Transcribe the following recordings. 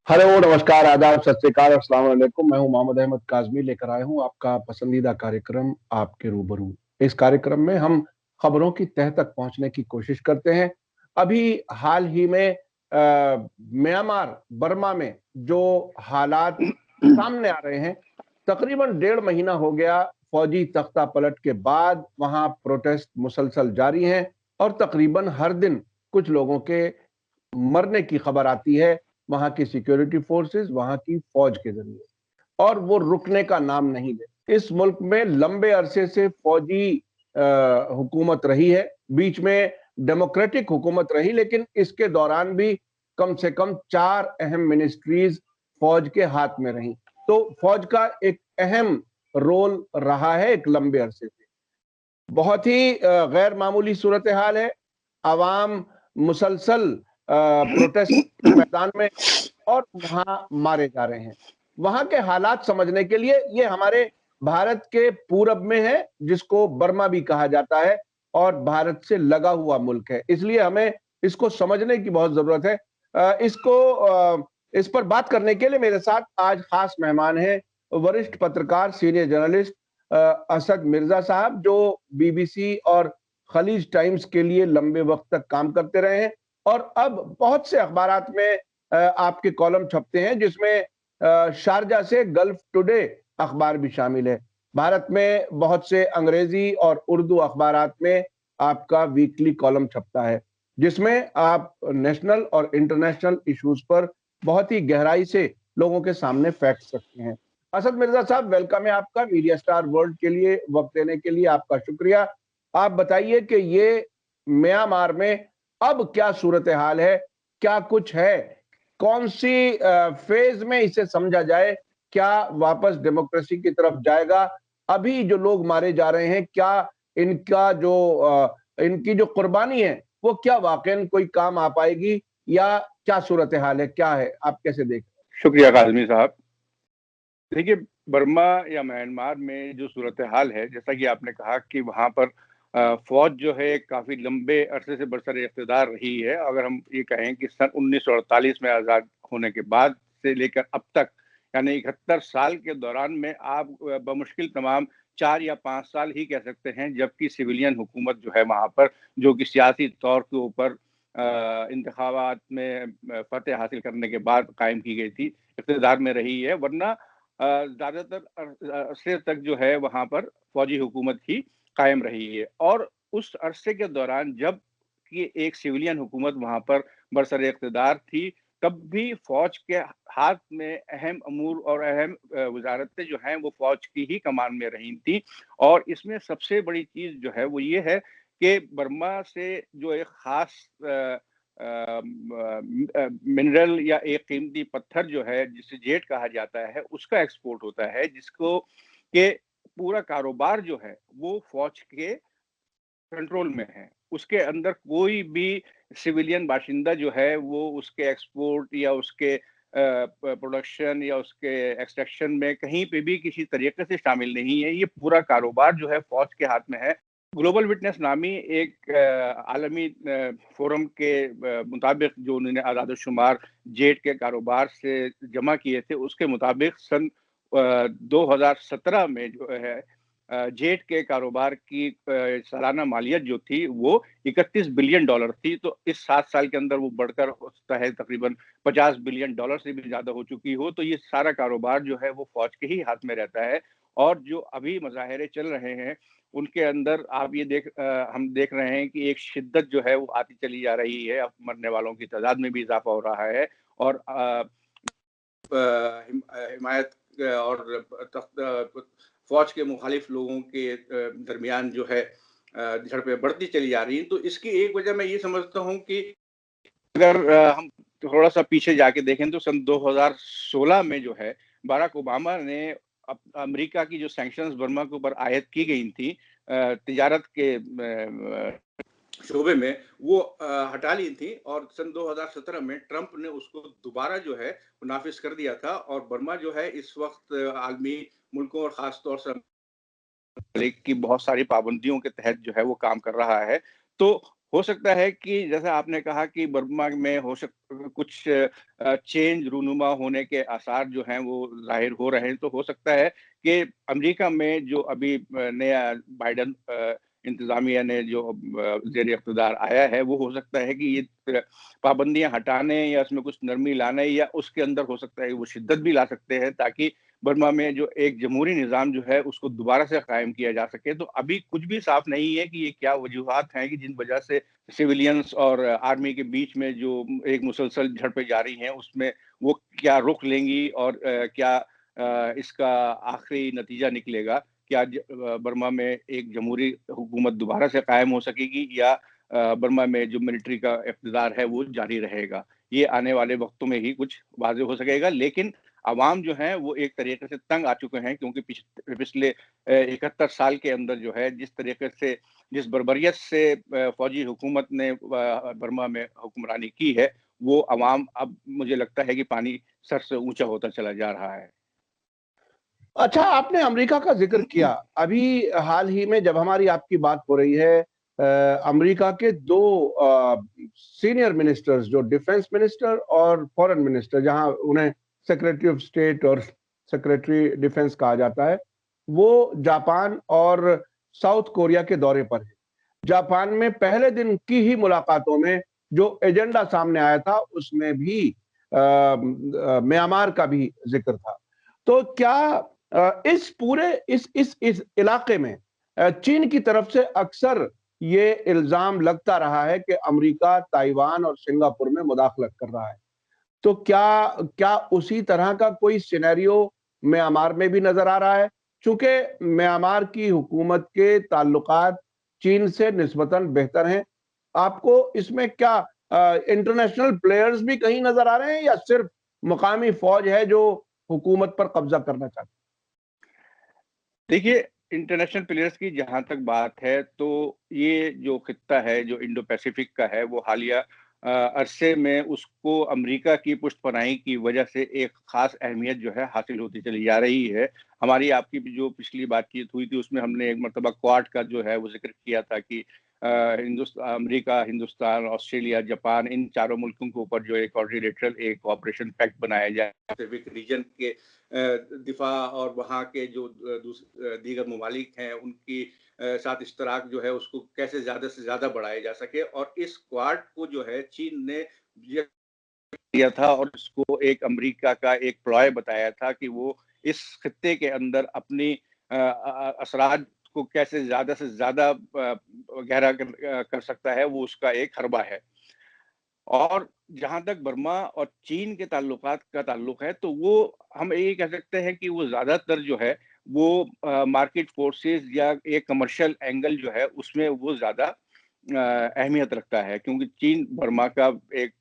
Hello, नमस्कार, आदाब, सत श्री अकाल, अस्सलाम वालेकुम। मैं हूं मोहम्मद अहमद काज़मी, लेकर आया हूं आपका पसंदीदा कार्यक्रम आपके रूबरू। इस कार्यक्रम में हम खबरों की तह तक पहुंचने की कोशिश करते हैं। अभी हाल ही में म्यांमार, बर्मा में जो हालात सामने आ रहे हैं, तकरीबन 1.5 महीना हो गया फौजी तख्ता पलट के बाद। वहां प्रोटेस्ट मुसलसल जारी हैं और तकरीबन हर दिन कुछ लोगों के मरने की खबर आती है वहां की सिक्योरिटी फोर्सेस, वहां की फौज के जरिए, और वो रुकने का नाम नहीं ले। इस मुल्क में लंबे अरसे से फौजी हुकूमत रही है, बीच में डेमोक्रेटिक हुकूमत रही, लेकिन इसके दौरान भी कम से कम 4 अहम मिनिस्ट्रीज फौज के हाथ में रही। तो फौज का एक अहम रोल रहा है एक लंबे अरसे से। बहुत ही गैर मामूली सूरत हाल है। आवाम मुसलसल प्रोटेस्ट मैदान में और वहां मारे जा रहे हैं। वहां के हालात समझने के लिए, ये हमारे भारत के पूरब में है, जिसको बर्मा भी कहा जाता है, और भारत से लगा हुआ मुल्क है, इसलिए हमें इसको समझने की बहुत जरूरत है। इस पर बात करने के लिए मेरे साथ आज खास मेहमान हैं, वरिष्ठ पत्रकार, सीनियर जर्नलिस्ट असद मिर्जा साहब, जो बीबीसी और खलीज टाइम्स के लिए लंबे वक्त तक काम करते रहे हैं, और अब बहुत से अखबारात में आपके कॉलम छपते हैं, जिसमें शारजा से गल्फ टुडे अखबार भी शामिल है। भारत में बहुत से अंग्रेजी और उर्दू अखबारात में आपका वीकली कॉलम छपता है, जिसमें आप नेशनल और इंटरनेशनल इश्यूज पर बहुत ही गहराई से लोगों के सामने फैक्ट्स रखते हैं। असद मिर्जा साहब, वेलकम है आपका मीडिया स्टार वर्ल्ड के लिए। वक्त देने के लिए आपका शुक्रिया। आप बताइए कि ये म्यांमार में अब क्या सूरत हाल है, क्या कुछ है, कौन सी फेज में इसे समझा जाए, क्या वापस डेमोक्रेसी की तरफ जाएगा? अभी जो लोग मारे जा रहे हैं, क्या इनका जो इनकी जो कुर्बानी है वो क्या वाकई कोई काम आ पाएगी, या क्या सूरत हाल है, क्या है, आप कैसे देख? शुक्रिया काज़मी साहब। देखिए, बर्मा या म्यांमार में जो सूरत हाल है, जैसा कि आपने कहा कि वहाँ पर फौज जो है काफ़ी लंबे अरसे से बरसर इक़्तिदार रही है। अगर हम ये कहें कि सन 1948 में आज़ाद होने के बाद से लेकर अब तक, यानी 71 साल के दौरान में आप बमुश्किल तमाम 4 या 5 साल ही कह सकते हैं, जबकि सिविलियन हुकूमत जो है वहाँ पर, जो कि सियासी तौर के ऊपर इंतखाबात में फतेह हासिल करने के बाद कायम की गई थी, इक़्तिदार में रही है। वरना ज़्यादातर अरसे तक जो है वहाँ पर फौजी हुकूमत ही कायम रही है। और उस अरसे के दौरान जब कि एक सिविलियन हुकूमत वहाँ पर बरसर इक़्तिदार थी, तब भी फौज के हाथ में अहम अमूर और अहम वज़ारतें जो हैं वो फौज की ही कमान में रही थी। और इसमें सबसे बड़ी चीज़ जो है वो ये है कि बर्मा से जो एक ख़ास मिनरल या एक कीमती पत्थर जो है जिसे जेड कहा जाता है, उसका एक्सपोर्ट होता है, जिसको के पूरा कारोबार जो है वो फौज के कंट्रोल में है। उसके अंदर कोई भी सिविलियन बाशिंदा जो है वो उसके एक्सपोर्ट या उसके प्रोडक्शन या उसके एक्सट्रैक्शन में कहीं पे भी किसी तरीके से शामिल नहीं है। ये पूरा कारोबार जो है फौज के हाथ में है। ग्लोबल विटनेस नामी एक आलमी फोरम के मुताबिक जो उन्होंने आदाद-ओ-शुमार जेट के कारोबार से जमा किए थे, उसके मुताबिक सन 2017 में जो है जेट के कारोबार की सालाना मालियत जो थी वो $31 बिलियन थी। तो इस 7 साल के अंदर वो बढ़कर हो सकता है तकरीबन $50 बिलियन से भी ज़्यादा हो चुकी हो। तो ये सारा कारोबार जो है वो फौज के ही हाथ में रहता है। और जो अभी मुज़ाहरे चल रहे हैं, उनके अंदर आप ये हम देख रहे हैं कि एक शिद्दत जो है वो आती चली जा रही है। अब मरने वालों की तादाद में भी इज़ाफ़ा हो रहा है। और हिमायत और फौज के मुखालिफ लोगों के दरमियान जो है झड़पें बढ़ती चली जा रही हैं। तो इसकी एक वजह मैं ये समझता हूँ कि अगर हम थोड़ा सा पीछे जाके देखें तो सन 2016 में जो है बराक ओबामा ने अमेरिका की जो सैंक्शंस बर्मा के ऊपर आयद की गई थी तिजारत के शोबे में, वो हटा ली थी। और सन 2017 में ट्रंप ने उसको दोबारा जो है नाफिज कर दिया था। और बर्मा जो है इस वक्त आलमी मुल्कों और ख़ास तौर से की बहुत सारी पाबंदियों के तहत जो है वो काम कर रहा है। तो हो सकता है कि जैसा आपने कहा कि बर्मा में हो सक कुछ चेंज रूनुमा होने के आसार जो हैं वो ज़ाहिर हो रहे हैं। तो हो सकता है कि अमेरिका में जो अभी नया बाइडेन इंतज़ामिया ने जो ज़ेर इक़्तिदार आया है, वो हो सकता है कि ये पाबंदियाँ हटाने या उसमें कुछ नरमी लाने या उसके अंदर हो सकता है वो शिद्दत भी ला सकते हैं, ताकि बर्मा में जो एक जमहूरी निज़ाम जो है उसको दोबारा से कायम किया जा सके। तो अभी कुछ भी साफ नहीं है कि ये क्या वजूहात हैं कि जिन वजह से सिविलियंस और आर्मी के बीच में जो एक मुसलसल झड़पें जारी हैं, उसमें वो क्या रुख लेंगी और क्या इसका आखिरी नतीजा निकलेगा? क्या बर्मा में एक जमहूरी हुकूमत दोबारा से कायम हो सकेगी या बर्मा में जो मिलिट्री का इक़्तिदार है वो जारी रहेगा? ये आने वाले वक़्तों में ही कुछ वाज़ेह हो सकेगा, लेकिन अवाम जो हैं वो एक तरीके से तंग आ चुके हैं, क्योंकि पिछले 71 साल के अंदर जो है जिस तरीके से जिस बर्बरियत से फ़ौजी हुकूमत ने बर्मा में हुक्मरानी की है, वो अवाम अब मुझे लगता है कि पानी सर से ऊँचा होता चला जा रहा है। अच्छा, आपने अमेरिका का ज़िक्र किया। अभी हाल ही में जब हमारी आपकी बात हो रही है, अमेरिका के 2 सीनियर मिनिस्टर्स, जो डिफेंस मिनिस्टर और फॉरेन मिनिस्टर, जहां उन्हें सेक्रेटरी ऑफ स्टेट और सेक्रेटरी डिफेंस कहा जाता है, वो जापान और साउथ कोरिया के दौरे पर हैं। जापान में पहले दिन की ही मुलाकातों में जो एजेंडा सामने आया था, उसमें भी म्यांमार का भी ज़िक्र था। तो क्या इस पूरे इस इलाके में चीन की तरफ से अक्सर ये इल्ज़ाम लगता रहा है कि अमेरिका ताइवान और सिंगापुर में मुदाखलत कर रहा है। तो क्या क्या उसी तरह का कोई सिनेरियो म्यांमार में भी नज़र आ रहा है? चूँकि म्यांमार की हुकूमत के ताल्लुकात चीन से निस्बतन बेहतर हैं। आपको इसमें क्या इंटरनेशनल प्लेयर्स भी कहीं नज़र आ रहे हैं या सिर्फ मकामी फ़ौज है जो हुकूमत पर कब्ज़ा करना चाहती है? देखिए, इंटरनेशनल प्लेयर्स की जहाँ तक बात है, तो ये जो खित्ता है, जो इंडो पैसिफिक का है, वो हालिया अरसे में उसको अमेरिका की पुष्टपनाही की वजह से एक ख़ास अहमियत जो है हासिल होती चली जा रही है। हमारी आपकी भी जो पिछली बातचीत हुई थी, उसमें हमने एक मर्तबा क्वाड का जो है वो ज़िक्र किया था कि अमेरिका, हिंदुस्तान, ऑस्ट्रेलिया, जापान, इन चारों मुल्कों के ऊपर जो एक क्वाड्रिलेटरल एक कोऑपरेशन पैक्ट बनाया जाए, पैसिफिक रीजन के दिफा और वहाँ के जो दीगर ममालिक हैं उनकी साथ इश्तराक जो है उसको कैसे ज़्यादा से ज़्यादा बढ़ाया जा सके, और इस क्वाड को जो है चीन ने ये किया था और इसको एक अमेरिका का एक प्लॉय बताया था कि वो इस खित्ते के अंदर अपनी असरात को कैसे ज़्यादा से ज़्यादा गहरा कर सकता है, वो उसका एक हरबा है। और जहाँ तक बर्मा और चीन के ताल्लुकात का ताल्लुक है, तो वो हम ये कह सकते हैं कि वो ज़्यादातर जो है, वो मार्केट फोर्सेस या एक कमर्शियल एंगल जो है, उसमें वो ज़्यादा अहमियत रखता है। क्योंकि चीन बर्मा का एक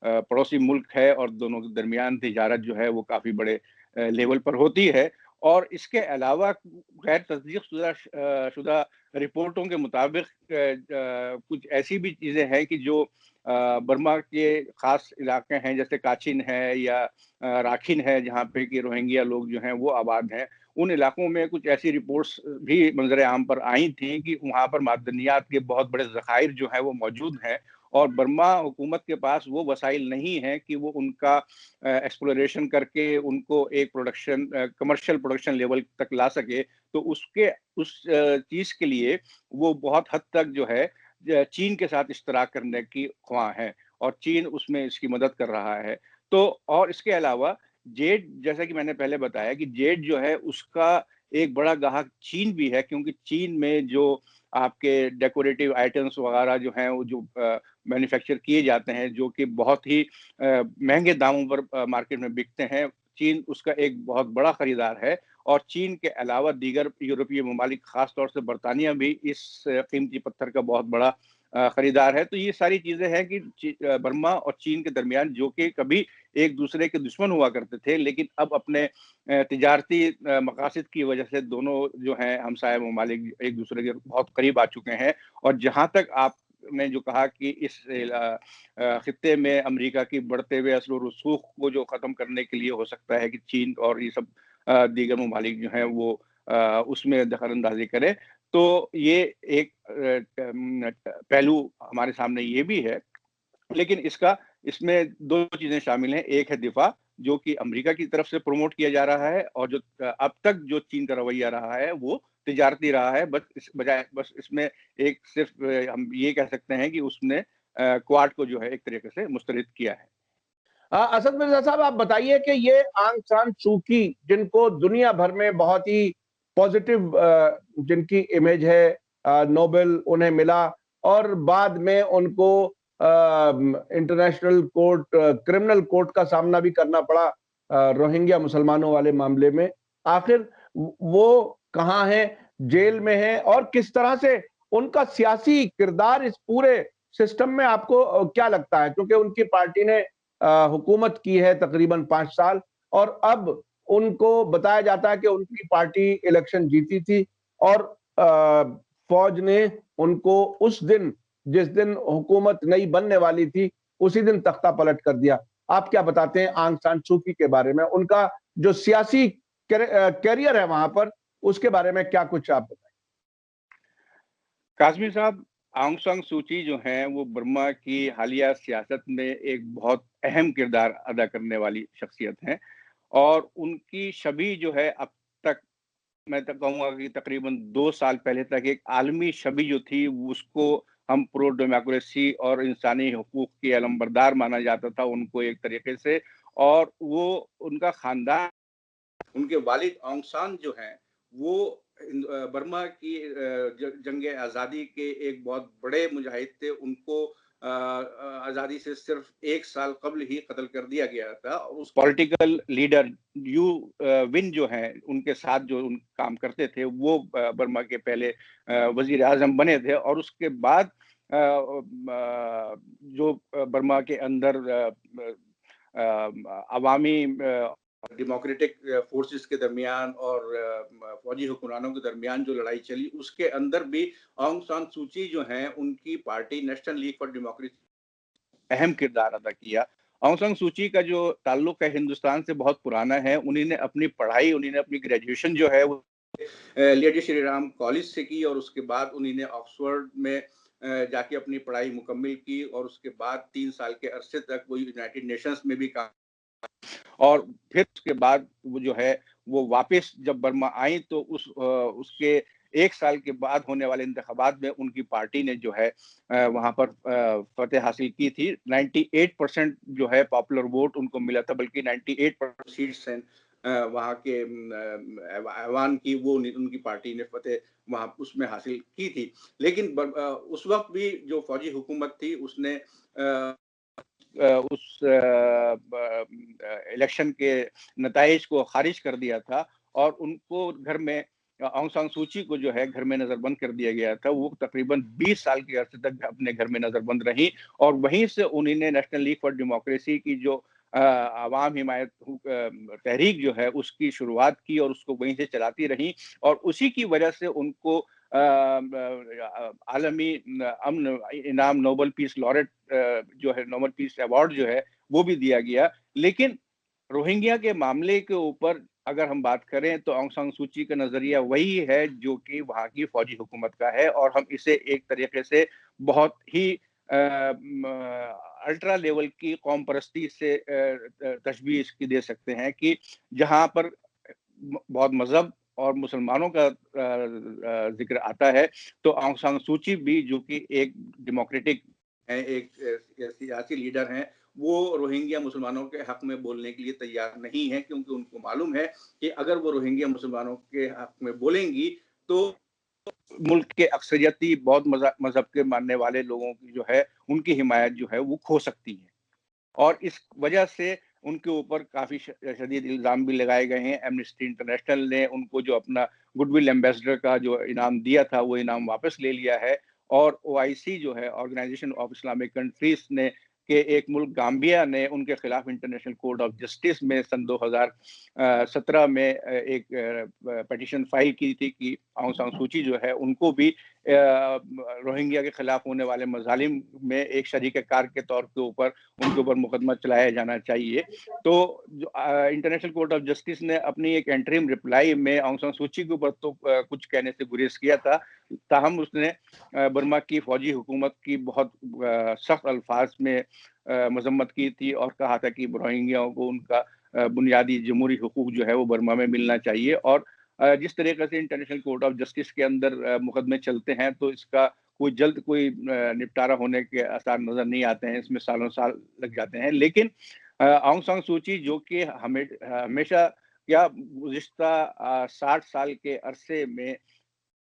पड़ोसी मुल्क है और दोनों के दरमियान तिजारत जो है, वो काफ़ी बड़े लेवल पर होती है। और इसके अलावा गैर तस्दीक शुदा रिपोर्टों के मुताबिक कुछ ऐसी भी चीज़ें हैं कि जो बर्मा के ख़ास इलाके हैं, जैसे काचिन है या राखिन है, जहाँ पे कि रोहिंग्या लोग जो हैं वो आबाद हैं। उन इलाकों में कुछ ऐसी रिपोर्ट्स भी मंज़र-ए-आम पर आई थी कि वहाँ पर मादनियात के बहुत बड़े ज़खायर जो हैं वो मौजूद हैं, और बर्मा हुकूमत के पास वो वसाइल नहीं हैं कि वो उनका एक्सप्लोरेशन करके उनको एक कमर्शियल प्रोडक्शन लेवल तक ला सके। तो उस चीज़ के लिए वो बहुत हद तक जो है चीन के साथ इश्तराक करने की ख्वाह है, और चीन उसमें इसकी मदद कर रहा है। तो और इसके अलावा जेड, जैसा कि मैंने पहले बताया कि जेड जो है उसका एक बड़ा ग्राहक चीन भी है, क्योंकि चीन में जो आपके डेकोरेटिव आइटम्स वगैरह जो हैं वो जो मैन्युफैक्चर किए जाते हैं, जो कि बहुत ही महँगे दामों पर मार्केट में बिकते हैं, चीन उसका एक बहुत बड़ा खरीदार है। और चीन के अलावा दीगर यूरोपीय ममालिक, ख़ास तौर से बरतानिया भी इस कीमती पत्थर का बहुत बड़ा खरीदार है। तो ये सारी चीज़ें हैं कि बर्मा और चीन के दरमियान, जो कि कभी एक-दूसरे के दुश्मन हुआ करते थे, लेकिन अब अपने तिजारती मकासद की वजह से दोनों जो हैं हमसाया ममालिक एक-दूसरे के बहुत करीब आ चुके हैं। और जहाँ तक आपने जो कहा कि इस खित्ते में अमेरिका की बढ़ते हुए असर और रसूख को जो ख़त्म करने के लिए हो सकता है कि चीन और ये सब दीगर ममालिक जो हैं वो उसमें दखल-अंदाज़ी करे। तो ये एक पहलू हमारे सामने ये भी है, लेकिन इसमें 2 चीज़ें शामिल हैं। एक है दिफ़ा, जो कि अमेरिका की तरफ से प्रमोट किया जा रहा है, और जो अब तक जो चीन का रवैया रहा है, वो तिजारती रहा है। बस इसमें एक सिर्फ़ हम ये कह सकते हैं कि उसने क्वाड को जो है एक तरीके से मुस्तरद किया है। असद मिर्जा साहब, आप बताइए कि ये आंग सान सू की, जिनको दुनिया भर में बहुत ही पॉजिटिव जिनकी इमेज है, नोबेल उन्हें मिला और बाद में उनको इंटरनेशनल कोर्ट, क्रिमिनल कोर्ट का सामना भी करना पड़ा रोहिंग्या मुसलमानों वाले मामले में। आखिर वो कहाँ है, जेल में है, और किस तरह से उनका सियासी किरदार इस पूरे सिस्टम में आपको क्या लगता है? क्योंकि उनकी पार्टी ने हुकूमत की है तकरीबन 5 साल, और अब उनको बताया जाता है कि उनकी पार्टी इलेक्शन जीती थी, और फौज ने उनको उस दिन, जिस दिन हुकूमत नई बनने वाली थी, उसी दिन तख्ता पलट कर दिया। आप क्या बताते हैं आंग सान सू की के बारे में? उनका जो सियासी कैरियर है वहां पर, उसके बारे में क्या कुछ आप बताएं? काज़मी साहब, आंग सान सू की जो हैं, वो बर्मा की हालिया सियासत में एक बहुत अहम किरदार अदा करने वाली शख्सियत हैं, और उनकी छवि जो है अब तक, मैं तो कहूँगा कि तकरीबन 2 साल पहले तक एक आलमी छवि जो थी, उसको हम प्रो डेमोक्रेसी और इंसानी हकूक़ के अलमबरदार माना जाता था उनको एक तरीके से। और वो उनका ख़ानदान, उनके वालिद ऑंग सान जो हैं, वो बर्मा की जंग आज़ादी के एक बहुत बड़े मुजाहिद थे। उनको आज़ादी से सिर्फ 1 साल कब्ल ही कत्ल कर दिया गया था। उस पॉलिटिकल लीडर यू विन जो हैं, उनके साथ जो उन काम करते थे, वो बर्मा के पहले वज़ीर-ए-आज़म बने थे, और उसके बाद जो बर्मा के अंदर अवामी डेमोक्रेटिक फोर्सेस के दरमियान और फौजी हुक्मरानों के दरमियान जो लड़ाई चली, उसके अंदर भी ऑंग सान सू की जो हैं, उनकी party national league for democracy अहम किरदार अदा किया। ऑंग सान सू की का जो ताल्लुक है हिंदुस्तान से बहुत पुराना है। उन्होंने अपनी पढ़ाई, उन्होंने अपनी ग्रेजुएशन जो है वो लेडी श्री राम कॉलेज से की, और उसके बाद उन्होंने ऑक्सफोर्ड में जाके अपनी पढ़ाई मुकम्मिल की, और उसके बाद 3 साल के अरसे तक वो यूनाइटेड नेशंस में भी काम, और फिर उसके बाद वो जो है वो वापस जब बर्मा आई, तो उसके 1 साल के बाद होने वाले इंतखाबात में उनकी पार्टी ने जो है वहाँ पर फतेह हासिल की थी। 98% जो है पॉपुलर वोट उनको मिला था, बल्कि 98% सीट्स हैं वहाँ के ऐवान की, वो उनकी पार्टी ने फतेह वहाँ उसमें हासिल की थी। लेकिन उस वक़्त भी जो फौजी हुकूमत थी, उसने उस इलेक्शन के नताइज को खारिज कर दिया था, और उनको घर में ऑंग सान सू की को जो है घर में नजरबंद कर दिया गया था। वो तकरीबन 20 साल के अरसे तक अपने घर में नजरबंद रही, और वहीं से उन्होंने नेशनल लीग फॉर डेमोक्रेसी की जो आवाम हिमायत तहरीक जो है उसकी शुरुआत की, और उसको वहीं से चलाती रही, और उसी की वजह से उनको आलमी अमन इनाम नोबेल पीस लॉरेट जो है, नोबेल पीस अवार्ड जो है, वो भी दिया गया। लेकिन रोहिंग्या के मामले के ऊपर अगर हम बात करें, तो ऑंग सान सू की का नजरिया वही है जो कि वहाँ की फौजी हुकूमत का है, और हम इसे एक तरीके से बहुत ही अल्ट्रा लेवल की कौम परस्ती से तशबीह इसकी दे सकते हैं, कि जहाँ पर बहुत मजहब और मुसलमानों का जिक्र आता है, तो ऑंग सान सू की भी, जो कि एक डेमोक्रेटिक है, एक सियासी लीडर हैं, वो रोहिंग्या मुसलमानों के हक में बोलने के लिए तैयार नहीं है, क्योंकि उनको मालूम है कि अगर वो रोहिंग्या मुसलमानों के हक में बोलेंगी, तो मुल्क के अक्सरियती बौद्ध मजहब के मानने वाले लोगों की जो है, उनकी हिमायत जो है वो खो सकती है। और इस वजह से उनके ऊपर काफ़ी शदीद इल्ज़ाम भी लगाए गए हैं। एमनेस्टी इंटरनेशनल ने उनको जो अपना गुडविल एम्बेसडर का जो इनाम दिया था, वो इनाम वापस ले लिया है, और ओआईसी जो है, ऑर्गेनाइजेशन ऑफ इस्लामिक कंट्रीज ने के एक मुल्क गाम्बिया ने उनके खिलाफ इंटरनेशनल कोर्ट ऑफ जस्टिस में सन 2017 में एक पिटीशन फाइल की थी कि ऑंग सान सू की जो है, उनको भी रोहिंग्या के खिलाफ होने वाले मजालिम में एक शरीक कार के तौर के ऊपर उनके ऊपर मुकदमा चलाया जाना चाहिए। तो जो इंटरनेशनल कोर्ट ऑफ जस्टिस ने अपनी एक एंटरिम रिप्लाई में आंग सान सू की के ऊपर तो कुछ कहने से गुरेज किया था, ताहम उसने बर्मा की फौजी हुकूमत की बहुत सख्त अल्फाज में मजम्मत की थी और कहा था कि रोहिंग्याओं को उनका बुनियादी जमहूरी हुकूक जो है वो बर्मा में मिलना चाहिए। और जिस तरीके से इंटरनेशनल कोर्ट ऑफ जस्टिस के अंदर मुकदमे चलते हैं तो इसका कोई निपटारा होने के आसार नजर नहीं आते हैं, इसमें सालों साल लग जाते हैं। लेकिन आंग सान सू की जो कि हमेशा या गुज़िश्ता 60 साल के अरसे में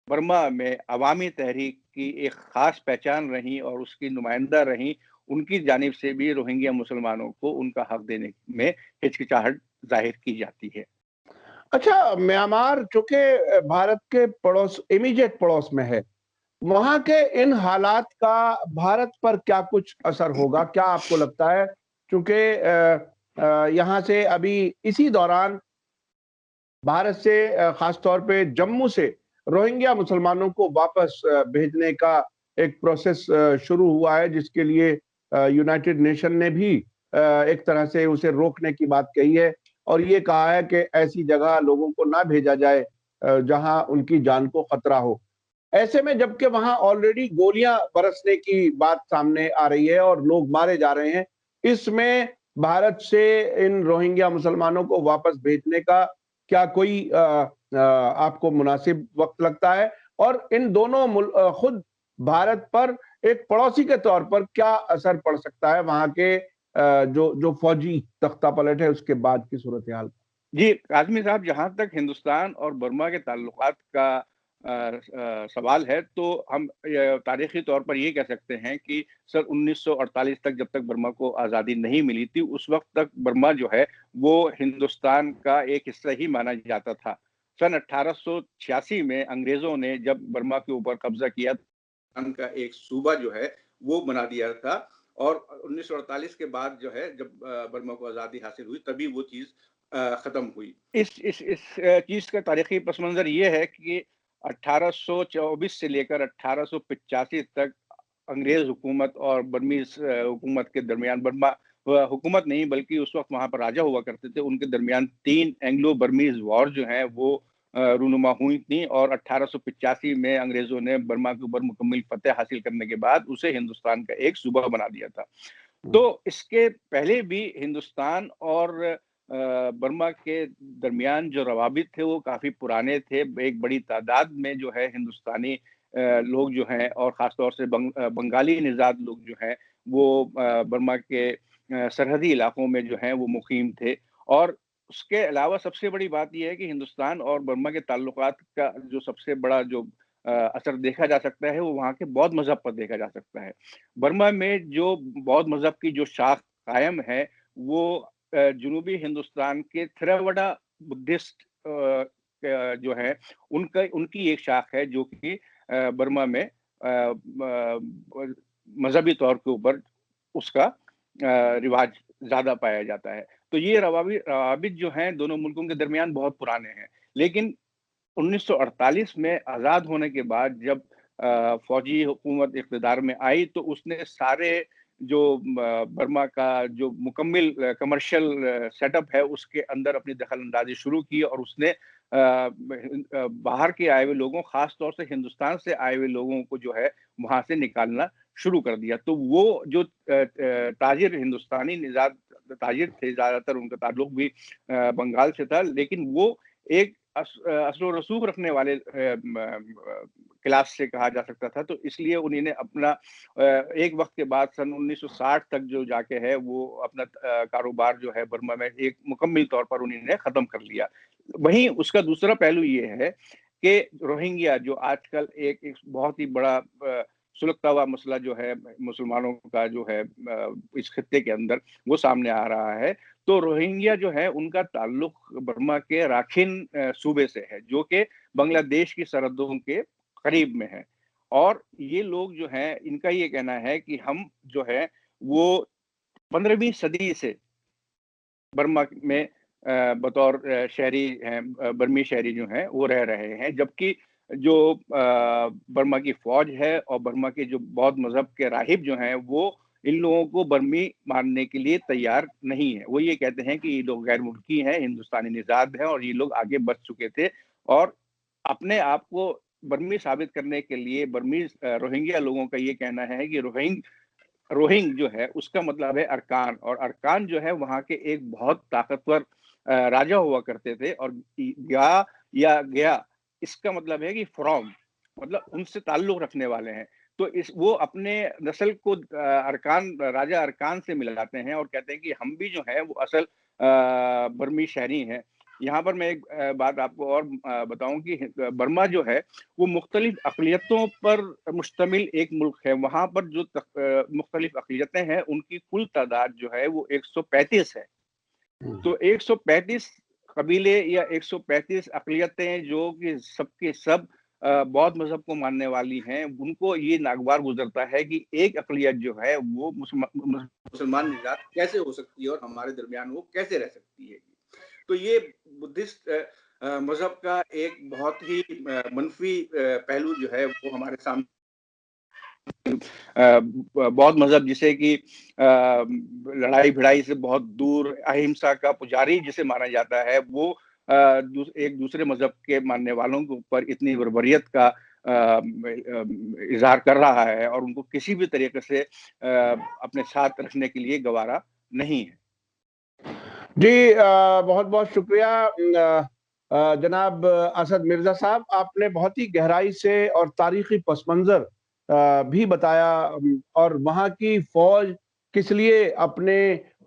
बर्मा में अवामी तहरीक की एक ख़ास पहचान रहीं और उसकी नुमाइंदा रहीं, उनकी जानिब से भी रोहिंग्या मुसलमानों को उनका हक देने में हिचकिचाहट ज़ाहिर की जाती है। अच्छा, म्यांमार चूँकि भारत के इमीडिएट पड़ोस में है, वहाँ के इन हालात का भारत पर क्या कुछ असर होगा? क्या आपको लगता है? चूँकि यहाँ से अभी इसी दौरान भारत से खास तौर पे जम्मू से रोहिंग्या मुसलमानों को वापस भेजने का एक प्रोसेस शुरू हुआ है, जिसके लिए यूनाइटेड नेशन ने भी एक तरह से उसे रोकने की बात कही है और ये कहा है कि ऐसी जगह लोगों को ना भेजा जाए जहां उनकी जान को खतरा हो। ऐसे में जबकि वहां ऑलरेडी गोलियां बरसने की बात सामने आ रही है और लोग मारे जा रहे हैं, इसमें भारत से इन रोहिंग्या मुसलमानों को वापस भेजने का क्या कोई आपको मुनासिब वक्त लगता है? और इन दोनों खुद भारत पर एक पड़ोसी के तौर पर क्या असर पड़ सकता है वहां के जो जो फौजी तख्तापलट है उसके बाद की सूरत हाल? जी, आज़मी साहब, जहाँ तक हिंदुस्तान और बर्मा के ताल्लुकात का सवाल है, तो हम तारीख़ी तौर पर ये कह सकते हैं कि सन 1948 तक, जब तक बर्मा को आज़ादी नहीं मिली थी, उस वक़्त तक बर्मा जो है, वो हिंदुस्तान का एक हिस्सा ही माना जाता था। सन 1886 में अंग्रेज़ों ने जब बर्मा के ऊपर कब्ज़ा किया, का एक सूबा जो है, वो बना दिया था और 1948 के बाद जो है, जब बर्मा को आज़ादी हासिल हुई, तभी वो चीज़ खत्म हुई। इस चीज़ का तारीखी पस मंज़र ये है कि 1824 से लेकर 1885 तक अंग्रेज हुकूमत और बर्मीज़ हुकूमत के दरमियान, बर्मा हुकूमत नहीं बल्कि उस वक़्त वहाँ पर राजा हुआ करते थे, उनके दरमियान 3 एंग्लो बर्मीज़ वॉर जो हैं वो रूनुमा हुई थी और 1885 में अंग्रेज़ों ने बर्मा के ऊपर मुकम्मल फ़तह हासिल करने के बाद उसे हिंदुस्तान का एक सूबा बना दिया था। हुँ। तो इसके पहले भी हिंदुस्तान और बर्मा के दरमियान जो रवाबित थे वो काफ़ी पुराने थे। एक बड़ी तादाद में जो है हिंदुस्तानी लोग जो हैं और ख़ास तौर से बंगाली निज़ाद लोग जो हैं वो बर्मा के सरहदी इलाकों में जो हैं वो मुक़ीम थे। और उसके अलावा सबसे बड़ी बात ये है कि हिंदुस्तान और बर्मा के ताल्लुकात का जो सबसे बड़ा जो असर देखा जा सकता है वो वहाँ के बौद्ध मज़हब पर देखा जा सकता है। बर्मा में जो बौद्ध मज़हब की जो शाख कायम है वो जनूबी हिंदुस्तान के थेरावाडा बुद्धिस्ट जो है उनकी एक शाख है जो कि बर्मा में मज़हबी तौर के ऊपर उसका रिवाज ज़्यादा पाया जाता है। तो ये रवाबित जो हैं दोनों मुल्कों के दरमियान बहुत पुराने हैं। लेकिन 1948 में आज़ाद होने के बाद जब फ़ौजी हुकूमत इक़्तिदार में आई तो उसने सारे जो बर्मा का जो मुकम्मिल कमर्शियल सेटअप है उसके अंदर अपनी दखल-अंदाज़ी शुरू की और उसने बाहर के आए हुए लोगों, ख़ास तौर से हिंदुस्तान से आए हुए लोगों को जो है वहाँ से निकालना शुरू कर दिया। तो वो जो ताजिर हिंदुस्तानी निज़ाद ताजिर थे, ज़्यादातर उनका ताल्लुक भी बंगाल से था, लेकिन वो एक असर व रसूख रखने वाले क्लास से कहा जा सकता था। तो इसलिए उन्हीं ने अपना एक वक़्त के बाद सन 1960 तक जो जाके है वो अपना कारोबार जो है बर्मा में एक मुकम्मल तौर पर उन्हीं ने ख़त्म कर लिया। वहीं उसका दूसरा पहलू ये है कि रोहिंग्या जो आजकल एक बहुत ही बड़ा सुलगता हुआ मसला जो है मुसलमानों का जो है इस खित्ते के अंदर वो सामने आ रहा है। तो रोहिंग्या जो है उनका ताल्लुक बर्मा के राखिन सूबे से है जो कि बांग्लादेश की सरहदों के करीब में है। और ये लोग जो हैं इनका ये कहना है कि हम जो है वो 15वीं सदी से बर्मा में बतौर शहरी हैं, बर्मी शहरी जो हैं वो रह रहे हैं। जबकि जो बर्मा की फौज है और बर्मा के जो बौद्ध मजहब के राहिब जो हैं वो इन लोगों को बर्मी मानने के लिए तैयार नहीं है। वो ये कहते हैं कि ये लोग गैर मुल्की हैं, हिंदुस्तानी निजात हैं और ये लोग आगे बढ़ चुके थे और अपने आप को बर्मी साबित करने के लिए बर्मीज रोहिंग्या लोगों का ये कहना है कि रोहिंग जो है उसका मतलब है अरकान, और अरकान जो है वहाँ के एक बहुत ताकतवर राजा हुआ करते थे, और गा या गया इसका मतलब है कि फ्रॉम, मतलब उनसे ताल्लुक रखने वाले हैं। तो इस वो अपने नस्ल को अरकान, राजा अरकान से मिलाते हैं और कहते हैं कि हम भी जो है वो असल बर्मी शहरी हैं। यहाँ पर मैं एक बात आपको और बताऊं कि बर्मा जो है वो मुख्तलिफ अक़लियतों पर मुश्तमिल एक मुल्क है। वहाँ पर जो मुख्तलिफ अक़लियतें हैं उनकी कुल तादाद जो है वो 135 है। तो 135 कबीले या 135 अक़लियतें जो कि सबके सब बौद्ध मजहब को मानने वाली हैं, उनको ये नागवार गुजरता है कि एक अक़लियत जो है वो मुसलमान निजात कैसे हो सकती है और हमारे दरमियान वो कैसे रह सकती है। तो ये बुद्धिस्ट मजहब का एक बहुत ही मनफी पहलू जो है वो हमारे सामने बौद्ध मजहब जिसे कि लड़ाई भिड़ाई से बहुत दूर, अहिंसा का पुजारी जिसे माना जाता है, वो एक दूसरे मजहब के मानने वालों के ऊपर इतनी बर्बरियत का इजहार कर रहा है और उनको किसी भी तरीके से अपने साथ रखने के लिए गवारा नहीं है। जी, बहुत बहुत शुक्रिया जनाब असद मिर्जा साहब, आपने बहुत ही गहराई से और तारीखी पस मंजर भी बताया और वहाँ की फौज किस लिए अपने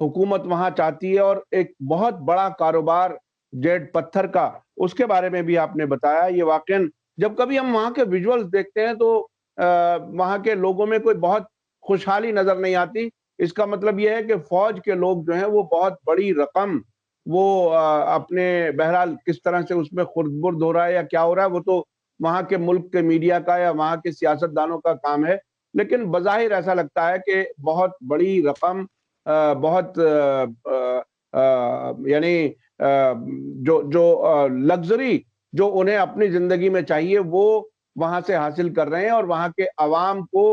हुकूमत वहाँ चाहती है और एक बहुत बड़ा कारोबार जेड पत्थर का, उसके बारे में भी आपने बताया। ये वाकई जब कभी हम वहाँ के विजुअल्स देखते हैं तो वहाँ के लोगों में कोई बहुत खुशहाली नजर नहीं आती। इसका मतलब ये है कि फौज के लोग जो हैं वो बहुत बड़ी रकम वो अपने, बहरहाल किस तरह से उसमें खुर्द-बुर्द हो रहा है या क्या हो रहा है वो तो वहाँ के मुल्क के मीडिया का या वहाँ के सियासतदानों का काम है। लेकिन बज़ाहिर ऐसा लगता है कि बहुत बड़ी रकम बहुत यानी जो जो लग्ज़री जो उन्हें अपनी ज़िंदगी में चाहिए वो वहाँ से हासिल कर रहे हैं और वहाँ के अवाम को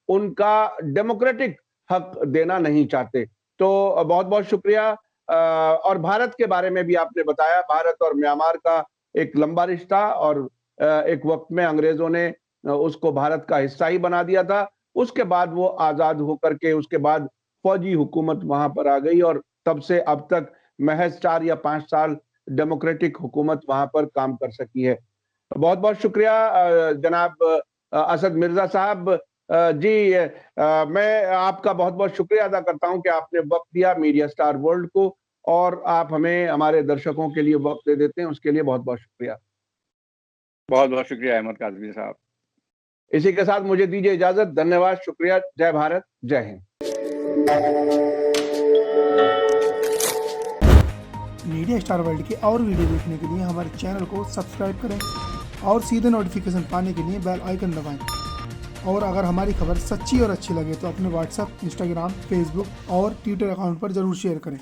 उनका डेमोक्रेटिक हक देना नहीं चाहते। तो बहुत-बहुत शुक्रिया। और भारत के बारे में भी आपने बताया, भारत और म्यांमार का एक लंबा रिश्ता और एक वक़्त में अंग्रेज़ों ने उसको भारत का हिस्सा ही बना दिया था। उसके बाद वो आज़ाद होकर के उसके बाद फ़ौजी हुकूमत वहाँ पर आ गई और तब से अब तक महज़ 4 या 5 साल डेमोक्रेटिक हुकूमत वहाँ पर काम कर सकी है। बहुत-बहुत शुक्रिया जनाब असद मिर्ज़ा साहब। जी, मैं आपका बहुत-बहुत शुक्रिया अदा करता हूँ कि आपने वक़्त दिया मीडिया स्टार वर्ल्ड को और आप हमें हमारे दर्शकों के लिए वक़्त दे देते हैं, उसके लिए बहुत-बहुत शुक्रिया। बहुत-बहुत शुक्रिया अहमद काज़मी साहब। इसी के साथ मुझे दीजिए इजाज़त। धन्यवाद, शुक्रिया। जय भारत, जय हिंद। मीडिया स्टार वर्ल्ड के और वीडियो देखने के लिए हमारे चैनल को सब्सक्राइब करें और सीधे नोटिफिकेशन पाने के लिए बेल आइकन दबाएं। और अगर हमारी खबर सच्ची और अच्छी लगे तो अपने व्हाट्सएप, इंस्टाग्राम, फेसबुक और ट्विटर अकाउंट पर ज़रूर शेयर करें।